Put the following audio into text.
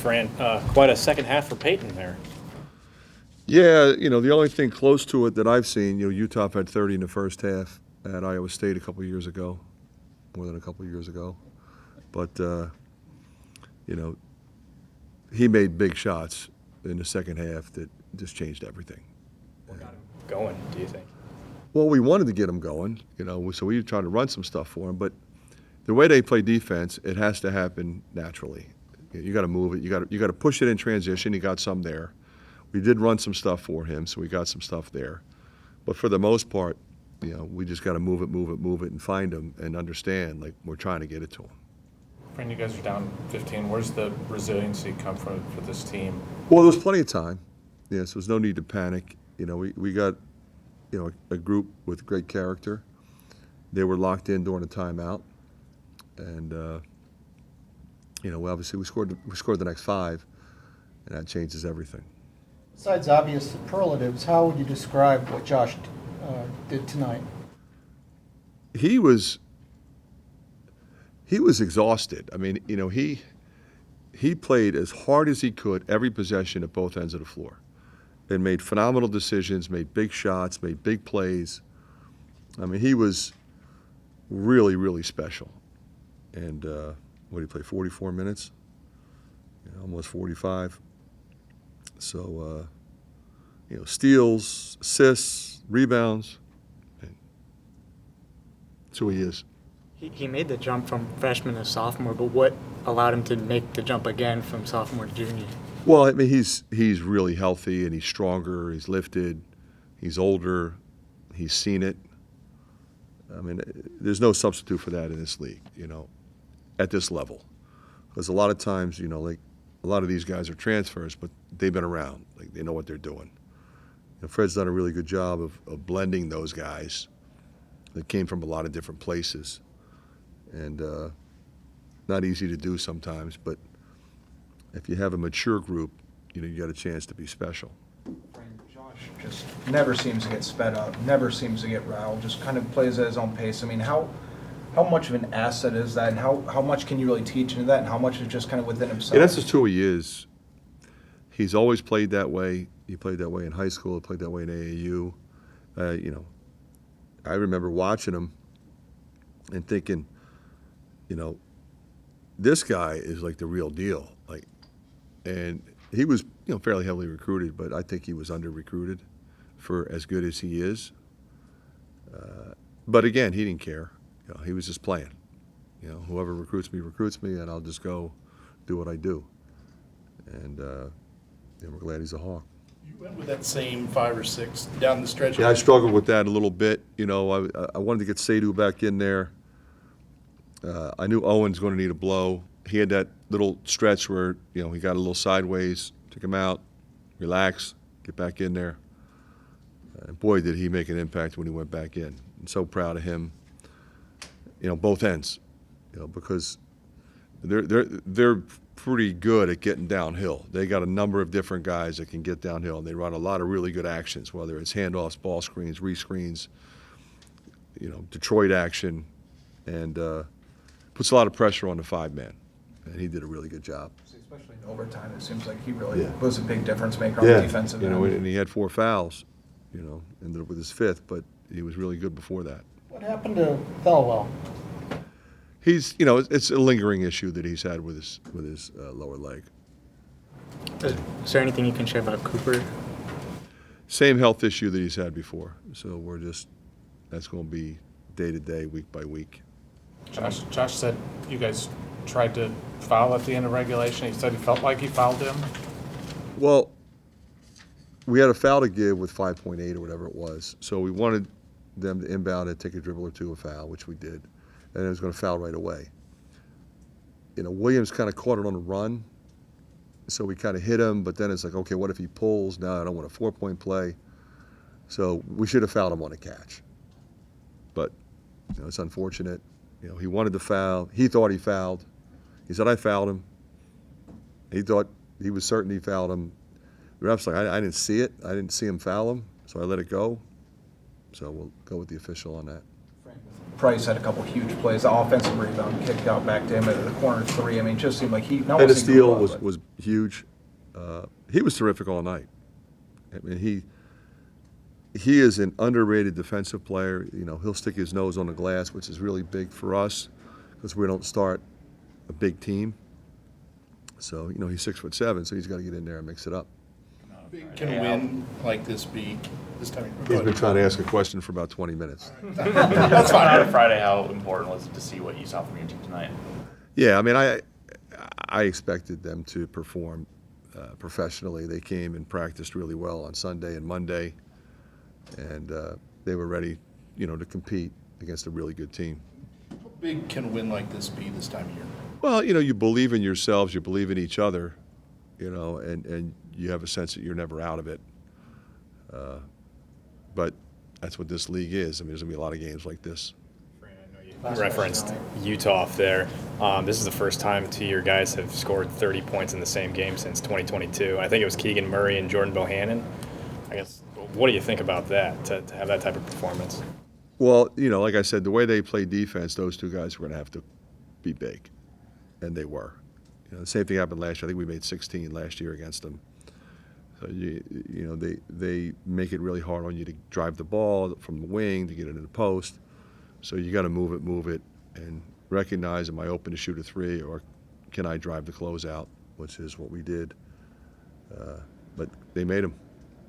Fran. Quite a second half for Peyton there. Yeah, the only thing close to it that I've seen, Utah had 30 in the first half at Iowa State a couple years ago, more than a couple years ago. But, he made big shots in the second half that just changed everything. What got him going, do you think? Well, we wanted to get him going, so we tried to run some stuff for him. But the way they play defense, it has to happen naturally. You got to move it. You got to push it in transition. You got some there. We did run some stuff for him, so we got some stuff there. But for the most part, we just got to move it, and find him and understand, like, we're trying to get it to him. Friend, you guys are down 15. Where's the resiliency come from for this team? Well, there was plenty of time. Yes, there was no need to panic. We got, a group with great character. They were locked in during the timeout, and obviously we scored the next 5, and that changes everything. Besides obvious superlatives, how would you describe what Josh did tonight? He was exhausted. I mean, he played as hard as he could every possession at both ends of the floor, and made phenomenal decisions, made big shots, made big plays. I mean, he was really, really special. And what did he play? 44 minutes, almost 45. So, steals, assists, rebounds. That's who he is. He made the jump from freshman to sophomore, but what allowed him to make the jump again from sophomore to junior? Well, I mean, he's really healthy, and he's stronger, he's lifted, he's older, he's seen it. I mean, there's no substitute for that in this league, at this level. Because a lot of times, like, a lot of these guys are transfers, but they've been around. Like, they know what they're doing. And Fred's done a really good job of blending those guys that came from a lot of different places. And not easy to do sometimes, but if you have a mature group, you got a chance to be special. Josh just never seems to get sped up, never seems to get rattled, just kind of plays at his own pace. I mean, how much of an asset is that, and how much can you really teach into that, and how much is just kind of within himself? Yeah, that's just who he is. He's always played that way. He played that way in high school. He played that way in AAU. I remember watching him and thinking, this guy is like the real deal. Like, and he was, fairly heavily recruited, but I think he was under-recruited for as good as he is. But again, he didn't care. He was just playing. Whoever recruits me, and I'll just go do what I do. And we're glad he's a Hawk. You went with that same 5 or 6 down the stretch. Yeah, I struggled with that a little bit. I wanted to get Sadhu back in there. I knew Owen's going to need a blow. He had that little stretch where, he got a little sideways, took him out, relax, get back in there. And boy, did he make an impact when he went back in. I'm so proud of him. Both ends, because they're pretty good at getting downhill. They got a number of different guys that can get downhill, and they run a lot of really good actions, whether it's handoffs, ball screens, rescreens, Detroit action, and puts a lot of pressure on the 5-man, and he did a really good job. Especially in overtime, it seems like he really was a big difference maker on the defensive end. And he had 4 fouls, ended up with his 5th, but he was really good before that. What happened to Thelwell? He's, it's a lingering issue that he's had with his lower leg. Is there anything you can share about Cooper? Same health issue that he's had before. So that's going to be day to day, week by week. Josh said you guys tried to foul at the end of regulation. He said he felt like he fouled him. Well, we had a foul to give with 5.8 or whatever it was. So we wanted them to inbound and take a dribble or 2 a foul, which we did. And it was going to foul right away. Williams kind of caught it on the run. So we kind of hit him, but then it's like, okay, what if he pulls? No, I don't want a 4-point play. So we should have fouled him on a catch. But, it's unfortunate. He wanted to foul. He thought he fouled. He said, I fouled him. He thought he was certain he fouled him. The ref's like, I didn't see it. I didn't see him foul him, so I let it go. So we'll go with the official on that. Price had a couple huge plays, the offensive rebound kicked out back to him at the corner three. I mean, it just seemed like he. not Head of only Steele grew up, was huge. He was terrific all night. I mean, he is an underrated defensive player. You know, he'll stick his nose on the glass, which is really big for us because we don't start a big team. So, you know, he's 6'7", so he's got to get in there and mix it up. Can a win like this be this time? He's been trying to ask a question for about 20 minutes. That's fine. On Friday, how important was it to see what you saw from your team tonight? Yeah, I mean, I expected them to perform professionally. They came and practiced really well on Sunday and Monday, and they were ready, you know, to compete against a really good team. How big can a win like this be this time of year? Well, you know, you believe in yourselves, you believe in each other, you know, and you have a sense that you're never out of it. But that's what this league is. I mean, there's going to be a lot of games like this. You referenced Utah off there. This is the first time two of your guys have scored 30 points in the same game since 2022. I think it was Keegan Murray and Jordan Bohannon. I guess, what do you think about that, to have that type of performance? Well, you know, like I said, the way they play defense, those two guys were going to have to be big, and they were. You know, the same thing happened last year. I think we made 16 last year against them. So, you know, they make it really hard on you to drive the ball from the wing to get it in the post. So you got to move it, and recognize, am I open to shoot a three, or can I drive the closeout, which is what we did. But they made them.